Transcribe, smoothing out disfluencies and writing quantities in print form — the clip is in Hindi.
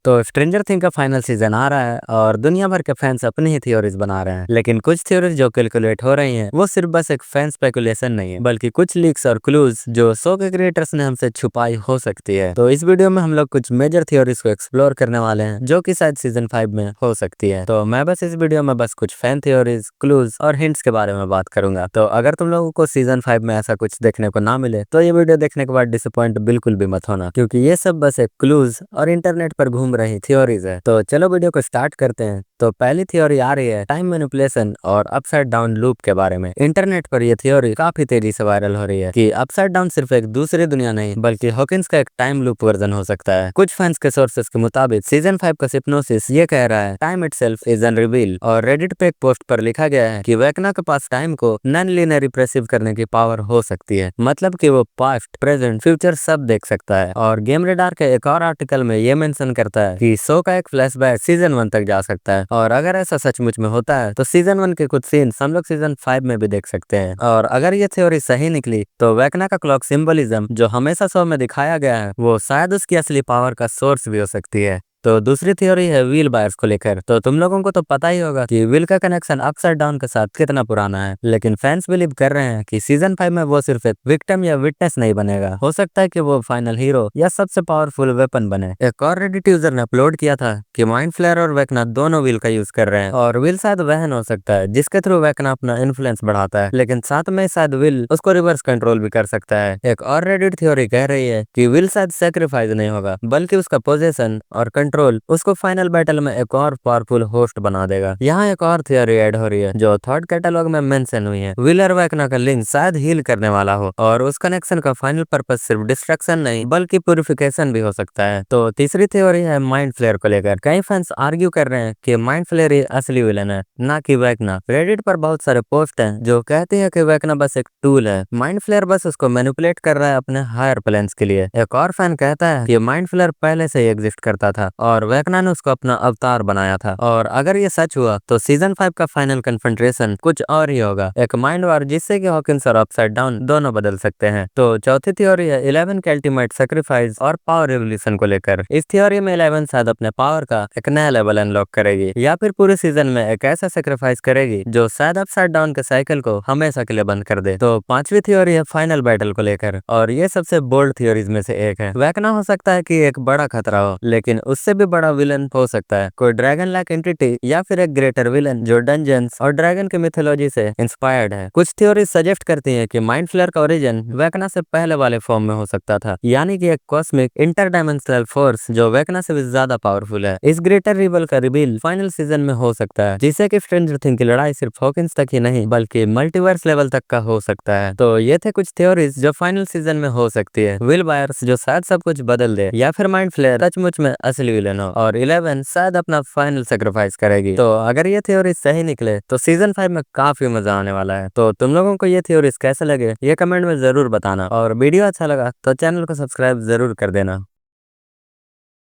तो स्ट्रेंजर थिंग का फाइनल सीजन आ रहा है और दुनिया भर के फैंस अपनी ही थ्योरीज बना रहे हैं। लेकिन कुछ थ्योरीज जो कैलकुलेट हो रही हैं वो सिर्फ बस एक फैन स्पेकुलेशन नहीं है, बल्कि कुछ लीक्स और क्लूज जो शो के क्रिएटर्स ने हमसे छुपाई हो सकती है। तो इस वीडियो में हम लोग कुछ मेजर थ्योरीज को एक्सप्लोर करने वाले हैं जो कि शायद सीजन 5 में हो सकती है। तो मैं बस इस वीडियो में बस कुछ फैन थ्योरीज, क्लूज और हिंट्स के बारे में बात करूंगा। तो अगर तुम लोगों को सीजन 5 में ऐसा कुछ देखने को ना मिले तो ये वीडियो देखने के बाद डिसअपॉइंट बिल्कुल भी मत होना, क्योंकि ये सब बस एक क्लूज और इंटरनेट पर घूम रही थ्योरीज है। तो चलो वीडियो को स्टार्ट करते हैं। तो पहली थ्योरी आ रही है टाइम मैनिपुलेशन और अपसाइड डाउन लूप के बारे में। इंटरनेट पर यह थ्योरी काफी तेजी से वायरल हो रही है कि अपसाइड डाउन सिर्फ एक दूसरी दुनिया नहीं बल्कि हॉकिंस का एक टाइम लूप वर्जन हो सकता है। कुछ फैंस के सोर्सेस के मुताबिक सीजन 5 का सिप्नोसिस ये कह रहा है टाइम इटसेल्फ इज अनरिवील, और रेडिट पे एक पोस्ट पर लिखा गया है कि वेकना के पास टाइम को नॉन लीनियर रिप्रेसिव करने की पावर हो सकती है, मतलब कि वो पास्ट, प्रेजेंट, फ्यूचर सब देख सकता है। और गेम रेडार के एक और आर्टिकल में ये मेंशन करता है कि शो का एक फ्लैशबैक सीजन 1 तक जा सकता है, और अगर ऐसा सचमुच में होता है तो सीजन 1 के कुछ सीन्स हम लोग सीजन 5 में भी देख सकते हैं। और अगर ये थ्योरी सही निकली तो वेकना का क्लॉक सिंबलिज्म जो हमेशा शो में दिखाया गया है वो शायद उसकी असली पावर का सोर्स भी हो सकती है। तो दूसरी थ्योरी है व्हील बायर्स को लेकर। तो तुम लोगों को तो पता ही होगा कि व्हील का कनेक्शन अपसाइड डाउन के साथ कितना पुराना है, लेकिन फैंस बिलीव कर रहे हैं कि सीजन 5 में वो सिर्फ एक विक्टिम या विटनेस नहीं बनेगा, हो सकता है कि वो फाइनल हीरो या सबसे पावरफुल वेपन बने। एक और रेडिट यूजर ने अपलोड किया था कि माइंड फ्लेयर और वेकना दोनों व्हील का यूज कर रहे हैं, और व्हील शायद वहन हो सकता है जिसके थ्रू वेकना अपना इन्फ्लुएंस बढ़ाता है, लेकिन साथ में शायद व्हील उसको रिवर्स कंट्रोल भी कर सकता है। एक और रेडिट थ्योरी कह रही है कि व्हील शायद सेक्रीफाइस नहीं होगा, बल्कि उसका पोजीशन और कंट्रोल उसको फाइनल बैटल में एक और पावरफुल होस्ट बना देगा। यहाँ एक और थियोरी ऐड हो रही है जो थर्ड कैटलॉग में मेंशन हुई है। व्हील और वेकना का लिंक शायद हील करने वाला हो, और उस कनेक्शन का फाइनल पर्पस सिर्फ डिस्ट्रक्शन नहीं बल्कि प्यूरिफिकेशन भी हो सकता है। तो तीसरी थ्योरी है माइंड फ्लेयर को लेकर। कई फैंस आर्ग्यू कर रहे हैं कि माइंड फ्लेयर ही असली विलन है, ना कि वेकना। रेडिट पर बहुत सारे पोस्ट हैं जो कहते हैं कि वेकना बस एक टूल है, माइंड फ्लेयर बस उसको मैनिपुलेट कर रहा है अपने हायर प्लान्स के लिए। एक और फैन कहता है कि माइंड फ्लेयर पहले से ही एग्जिस्ट करता था और वेकना ने उसको अपना अवतार बनाया था। और अगर ये सच हुआ तो सीजन 5 का फाइनल कन्फ्रंटेशन कुछ और ही होगा, एक माइंड वॉर जिससे कि हॉकिंस और अपसाइड डाउन दोनों बदल सकते हैं। तो चौथी थ्योरी है 11 के अल्टीमेट सैक्रिफाइस और पावर रिवोल्यूशन को लेकर। इस थ्योरी में 11 शायद अपने पावर का एक नया लेवल अनलॉक करेगी, या फिर पूरे सीजन में एक ऐसा सैक्रिफाइस करेगी जो शायद अपसाइड डाउन के साइकिल को हमेशा के लिए बंद कर दे। तो पांचवी थ्योरी है फाइनल बैटल को लेकर, और ये सबसे बोल्ड थ्योरीज में से एक है। वेकना हो सकता है कि एक बड़ा खतरा हो, लेकिन उससे भी बड़ा विलन हो सकता है कोई ड्रैगन लाइक एंटिटी, या फिर एक ग्रेटर विलन जो डंजन्स और ड्रैगन की मिथोलॉजी से इंस्पायर्ड है। कुछ थ्योरी सजेस्ट करती है कि माइंड फ्लेयर का ओरिजिन वेकना से पहले वाले फॉर्म में हो सकता था, यानी कि एक कॉस्मिक इंटरडायमेंशनल फोर्स जो वेकना से भी ज्यादा पावरफुल है। इस ग्रेटर रिबल का रिवील फाइनल सीजन में हो सकता है, जिससे कि स्ट्रेंजर थिंग की लड़ाई सिर्फ हॉकिंस तक ही नहीं बल्कि मल्टीवर्स लेवल तक का हो सकता है। तो ये थे कुछ थ्योरीज जो फाइनल सीजन में हो सकती है। व्हील बायर्स जो शायद सब कुछ बदल दे, या फिर माइंड फ्लेयर सचमुच में असली विलन हो, और 11 शायद अपना फाइनल सेक्रीफाइस करेगी। तो अगर ये थ्योरी सही निकले तो सीजन 5 में काफी मजा आने वाला है। तो तुम लोगों को ये थ्योरीज कैसे लगे ये कमेंट में जरूर बताना, और वीडियो अच्छा लगा तो चैनल को सब्सक्राइब जरूर कर देना।